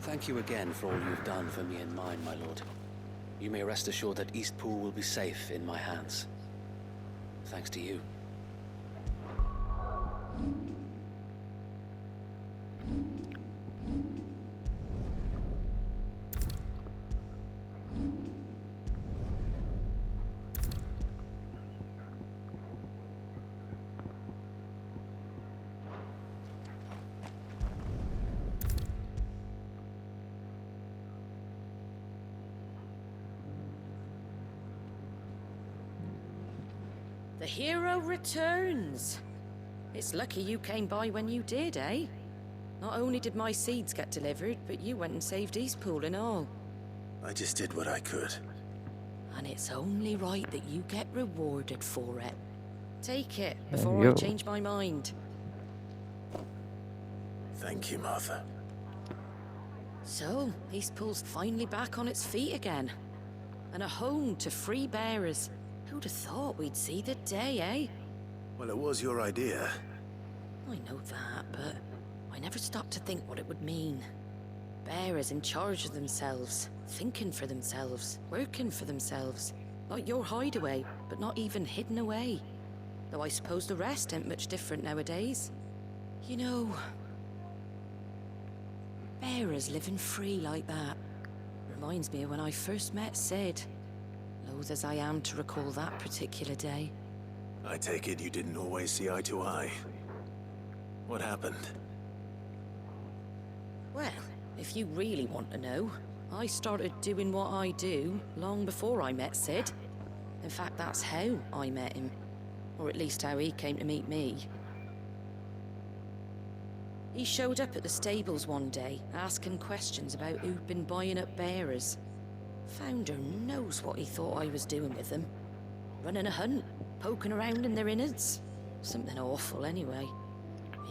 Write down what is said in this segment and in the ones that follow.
Thank you again for all you've done for me and mine, my lord. You may rest assured that Eastpool will be safe in my hands. Thanks to you. The hero returns. It's lucky you came by when you did, eh? Not only did my seeds get delivered, but you went and saved Eastpool and all. I just did what I could. And it's only right that you get rewarded for it. Take it There before you I go. change my mind. Thank you, Martha. So, Eastpool's finally back on its feet again. And a home to free bearers. Who'd have thought we'd see the day, eh? Well, it was your idea. I know that, but I never stopped to think what it would mean. Bearers in charge of themselves, thinking for themselves, working for themselves. Like your hideaway, but not even hidden away. Though I suppose the rest ain't much different nowadays. You know, bearers living free like that reminds me of when I first met Sid. Loath as I am to recall that particular day. I take it you didn't always see eye to eye. What happened? Well, if you really want to know, I started doing what I do long before I met Sid. In fact, that's how I met him. Or at least how he came to meet me. He showed up at the stables one day, asking questions about who'd been buying up bearers. Founder knows what he thought I was doing with them. Running a hunt, poking around in their innards. Something awful anyway.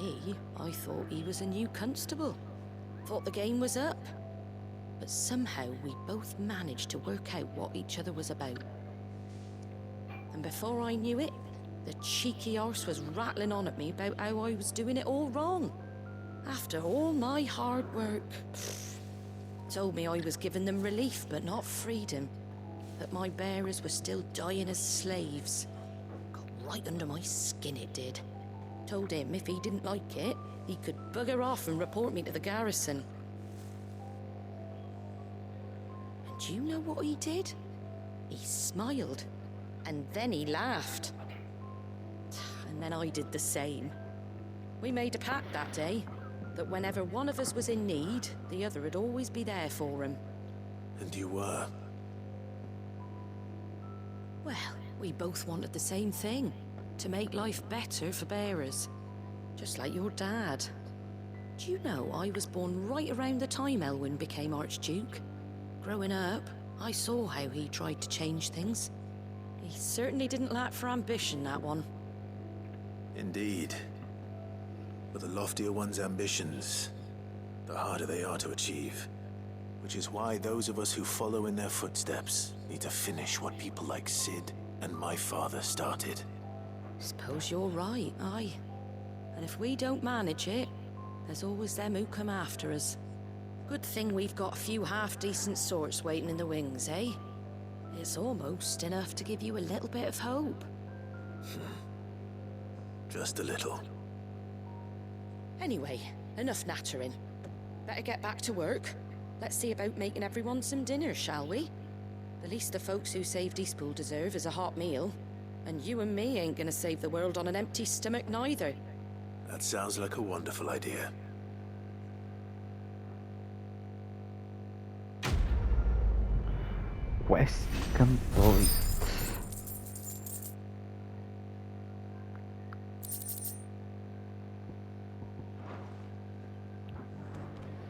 Me, I thought he was a new constable. Thought the game was up. But somehow we both managed to work out what each other was about. And before I knew it, the cheeky arse was rattling on at me about how I was doing it all wrong. After all my hard work. Told me I was giving them relief, but not freedom. That my bearers were still dying as slaves. Got right under my skin, it did. Told him if he didn't like it, he could bugger off and report me to the garrison. And do you know what he did? He smiled. And then he laughed. And then I did the same. We made a pact that day. That whenever one of us was in need, the other would always be there for him. And you were? Well, we both wanted the same thing. To make life better for bearers. Just like your dad. Do you know I was born right around the time Elwyn became Archduke? Growing up, I saw how he tried to change things. He certainly didn't lack for ambition, that one. Indeed. But the loftier one's ambitions, the harder they are to achieve. Which is why those of us who follow in their footsteps need to finish what people like Sid and my father started. Suppose you're right, aye. And if we don't manage it, there's always them who come after us. Good thing we've got a few half-decent sorts waiting in the wings, eh? It's almost enough to give you a little bit of hope. Just a little. Anyway, enough nattering. Better get back to work. Let's see about making everyone some dinner, shall we? The least the folks who saved Eastpool deserve is a hot meal. And you and me ain't gonna save the world on an empty stomach neither. That sounds like a wonderful idea. Quest complete.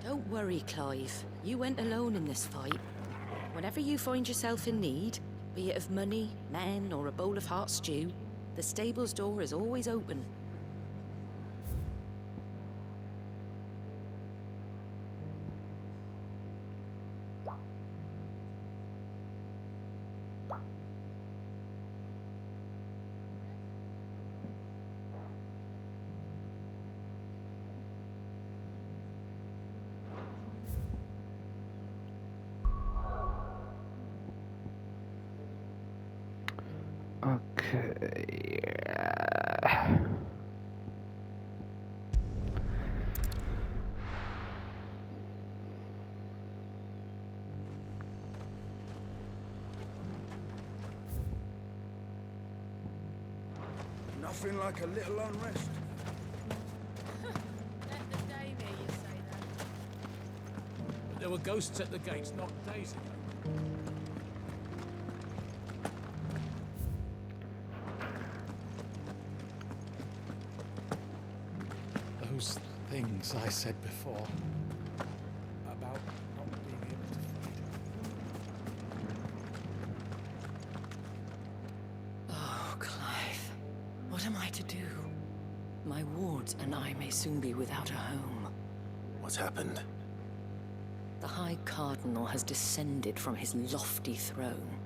Don't worry, Clive. You went alone in this fight. Whenever you find yourself in need, be it of money, men, or a bowl of hot stew, the stable's door is always open. Nothing like a little unrest. Let the dame hear you say that. But there were ghosts at the gates not days ago. Those things I said before about not being able to fight. Oh, Clive. What am I to do? My wards and I may soon be without a home. What's happened? The High Cardinal has descended from his lofty throne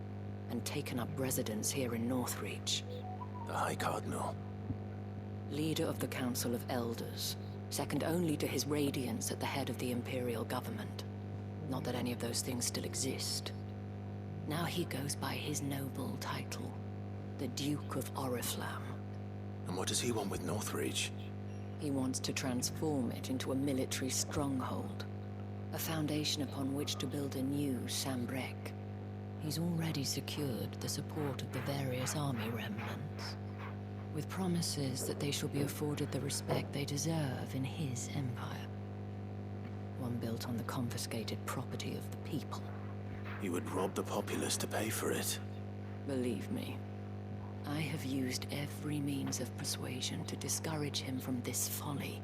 and taken up residence here in Northreach. The High Cardinal. Leader of the Council of Elders, second only to his Radiance at the head of the Imperial government. Not that any of those things still exist. Now he goes by his noble title, the Duke of Oriflamme. And what does he want with Northreach? He wants to transform it into a military stronghold, a foundation upon which to build a new Sambrek. He's already secured the support of the various army remnants, with promises that they shall be afforded the respect they deserve in his empire. One built on the confiscated property of the people. He would rob the populace to pay for it. Believe me, I have used every means of persuasion to discourage him from this folly.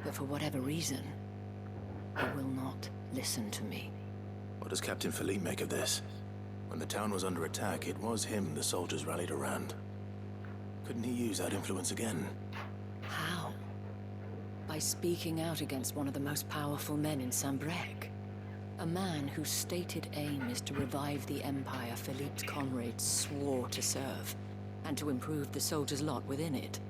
But for whatever reason, he will not listen to me. What does Captain Philippe make of this? When the town was under attack, it was him the soldiers rallied around. Couldn't he use that influence again? How? By speaking out against one of the most powerful men in Sambrek. A man whose stated aim is to revive the empire Philippe's comrades swore to serve, and to improve the soldiers' lot within it.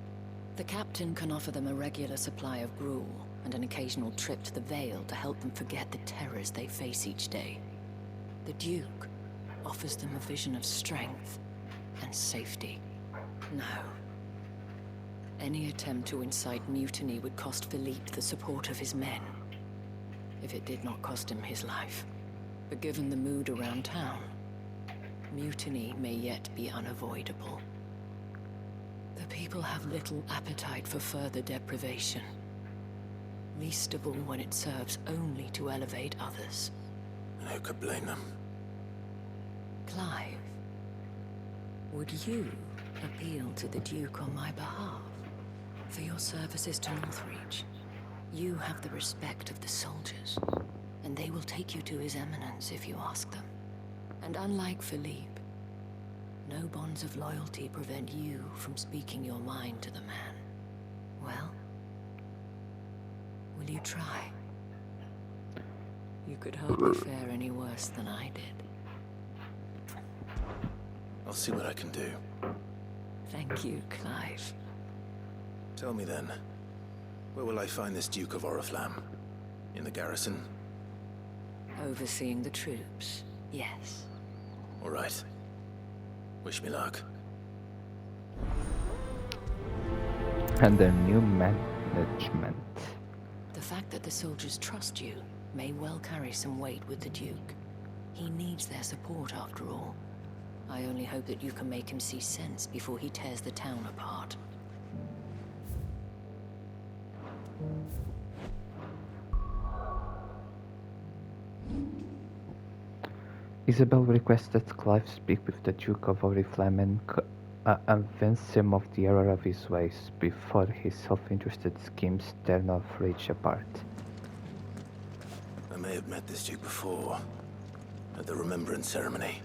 The captain can offer them a regular supply of gruel, and an occasional trip to the Vale to help them forget the terrors they face each day. The Duke offers them a vision of strength and safety. No. Any attempt to incite mutiny would cost Philippe the support of his men. If it did not cost him his life. But given the mood around town, mutiny may yet be unavoidable. The people have little appetite for further deprivation. Least of all when it serves only to elevate others. And who could blame them? Clive, would you appeal to the Duke on my behalf? For your services to Northreach, you have the respect of the soldiers, and they will take you to His Eminence if you ask them. And unlike Philippe, no bonds of loyalty prevent you from speaking your mind to the man. Well, will you try? You could hardly fare any worse than I did. I'll see what I can do. Thank you, Clive. Tell me then, where will I find this Duke of Oriflamme? In the garrison? Overseeing the troops, yes. All right. Wish me luck. Under new management. The fact that the soldiers trust you may well carry some weight with the Duke. He needs their support after all. I only hope that you can make him see sense before he tears the town apart. Isabel requested Clive speak with the Duke of Oriflamme and convince him of the error of his ways before his self-interested schemes tear Northreach apart. I may have met this Duke before, at the Remembrance ceremony.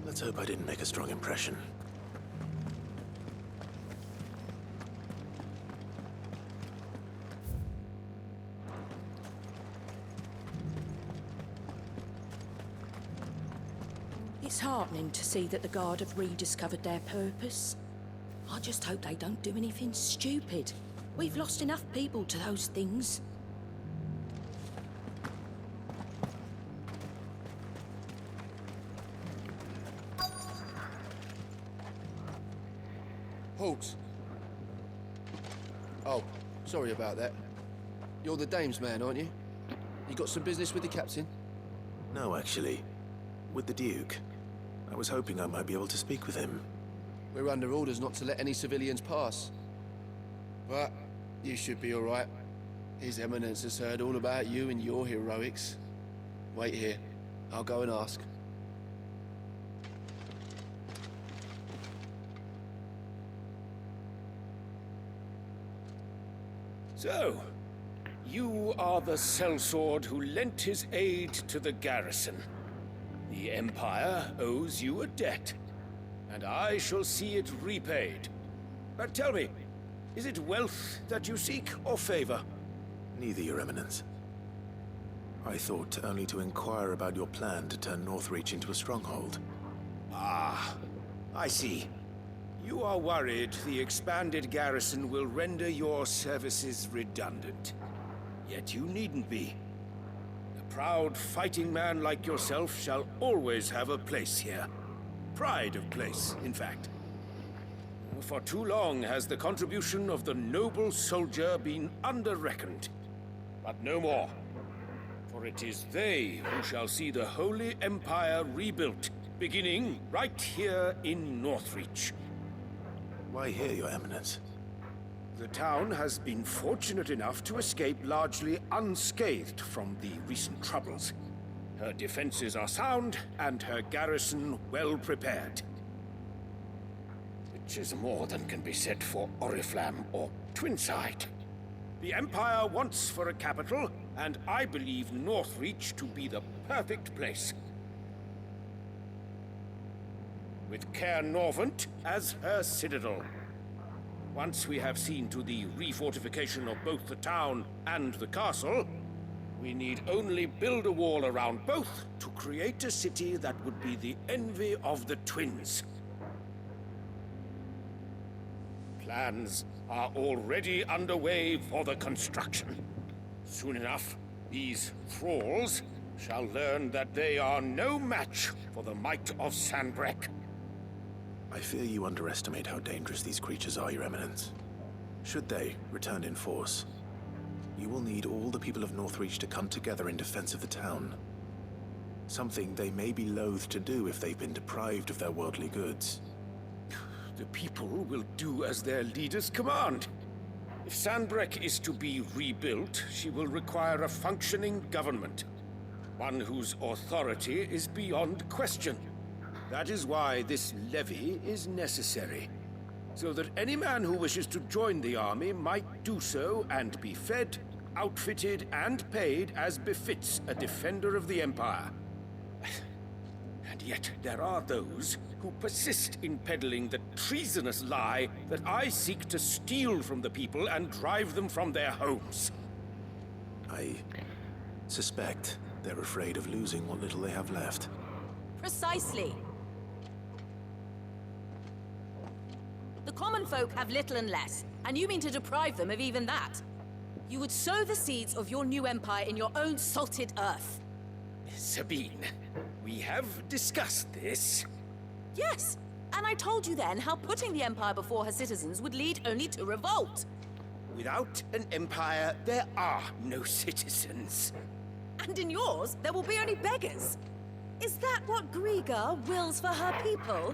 Let's hope I didn't make a strong impression. It's heartening to see that the Guard have rediscovered their purpose. I just hope they don't do anything stupid. We've lost enough people to those things. Hawks. Oh, sorry about that. You're the dame's man, aren't you? You got some business with the captain? No, actually. With the Duke. I was hoping I might be able to speak with him. We're under orders not to let any civilians pass. But you should be all right. His Eminence has heard all about you and your heroics. Wait here. I'll go and ask. So, you are the sellsword who lent his aid to the garrison. The Empire owes you a debt, and I shall see it repaid. But tell me, is it wealth that you seek, or favor? Neither, Your Eminence. I thought only to inquire about your plan to turn Northreach into a stronghold. Ah, I see. You are worried the expanded garrison will render your services redundant. Yet you needn't be. A proud fighting man like yourself shall always have a place here. Pride of place, in fact. For too long has the contribution of the noble soldier been under-reckoned. But no more. For it is they who shall see the Holy Empire rebuilt, beginning right here in Northreach. Why here, Your Eminence? The town has been fortunate enough to escape largely unscathed from the recent troubles. Her defenses are sound, and her garrison well prepared. Which is more than can be said for Oriflamme or Twinside. The Empire wants for a capital, and I believe Northreach to be the perfect place. With Caer Norvent as her citadel. Once we have seen to the refortification of both the town and the castle, we need only build a wall around both to create a city that would be the envy of the twins. Plans are already underway for the construction. Soon enough, these thralls shall learn that they are no match for the might of Sanbreque. I fear you underestimate how dangerous these creatures are, Your Eminence. Should they return in force, you will need all the people of Northreach to come together in defense of the town. Something they may be loath to do if they've been deprived of their worldly goods. The people will do as their leaders command. If Sanbreque is to be rebuilt, she will require a functioning government. One whose authority is beyond question. That is why this levy is necessary. So that any man who wishes to join the army might do so and be fed, outfitted, and paid as befits a defender of the Empire. And yet there are those who persist in peddling the treasonous lie that I seek to steal from the people and drive them from their homes. I suspect they're afraid of losing what little they have left. Precisely. The common folk have little and less, and you mean to deprive them of even that. You would sow the seeds of your new empire in your own salted earth. Sabine, we have discussed this. Yes, and I told you then how putting the empire before her citizens would lead only to revolt. Without an empire, there are no citizens. And in yours, there will be only beggars. Is that what Griga wills for her people?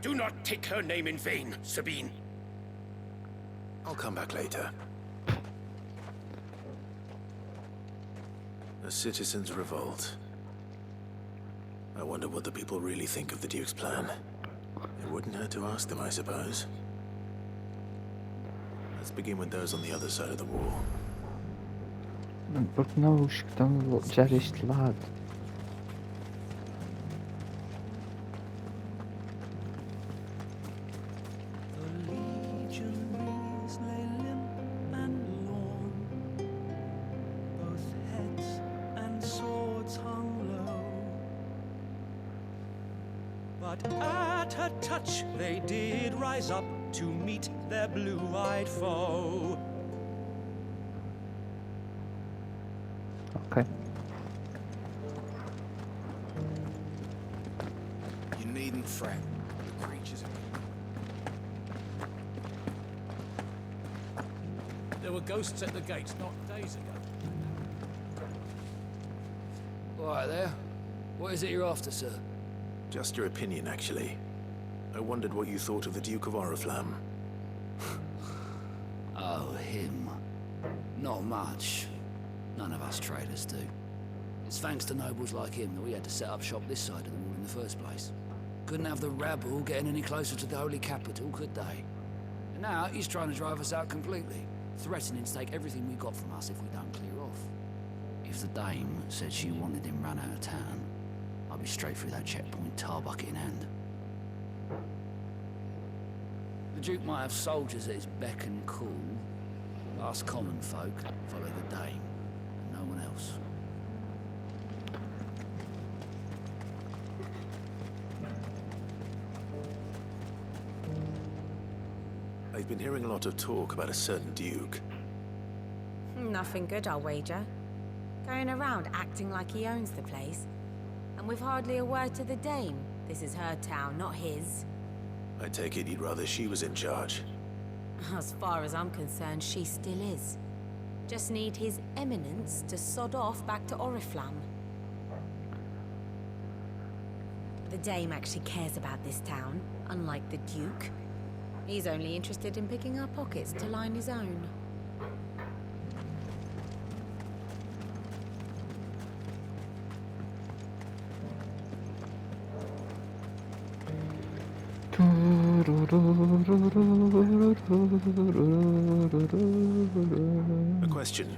Do not take her name in vain, Sabine. I'll come back later. A citizen's revolt. I wonder what the people really think of the Duke's plan. It wouldn't hurt to ask them, I suppose. Let's begin with those on the other side of the wall. Brukną już tam dziewięć lat. But at her touch they did rise up to meet their blue-eyed foe. Okay. You needn't fret. The creatures there were ghosts at the gates not days ago. Right there. What is it you're after, sir? Just your opinion, actually. I wondered what you thought of the Duke of Oriflamme. Oh, him. Not much. None of us traders do. It's thanks to nobles like him that we had to set up shop this side of the wall in the first place. Couldn't have the rabble getting any closer to the holy capital, could they? And now he's trying to drive us out completely, threatening to take everything we got from us if we don't clear off. If the dame said she wanted him run out of town, I'd be straight through that checkpoint, tar bucket in hand. The Duke might have soldiers at his beck and call. Us common folk follow the dame, and no one else. I've been hearing a lot of talk about a certain Duke. Nothing good, I'll wager. Going around acting like he owns the place. And with hardly a word to the dame. This is her town, not his. I take it you'd rather she was in charge. As far as I'm concerned, she still is. Just need his eminence to sod off back to Oriflamme. The dame actually cares about this town, unlike the Duke. He's only interested in picking our pockets to line his own. A question,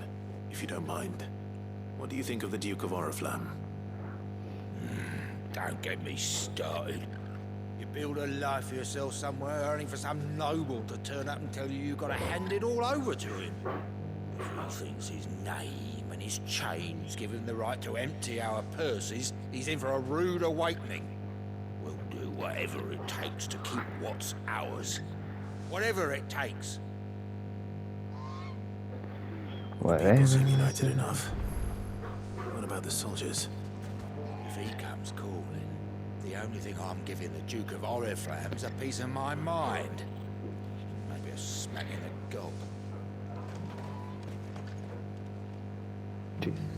if you don't mind. What do you think of the Duke of Oriflamme? Don't get me started. You build a life for yourself somewhere, earning for some noble to turn up and tell you you've got to hand it all over to him. If he thinks his name and his chains give him the right to empty our purses, he's in for a rude awakening. We'll do whatever it takes to keep what's ours. Whatever it takes. People seem united enough. What about the soldiers? If he comes calling, the only thing I'm giving the Duke of Oriflamme is a piece of my mind. Maybe a smack in the gob. Jeez.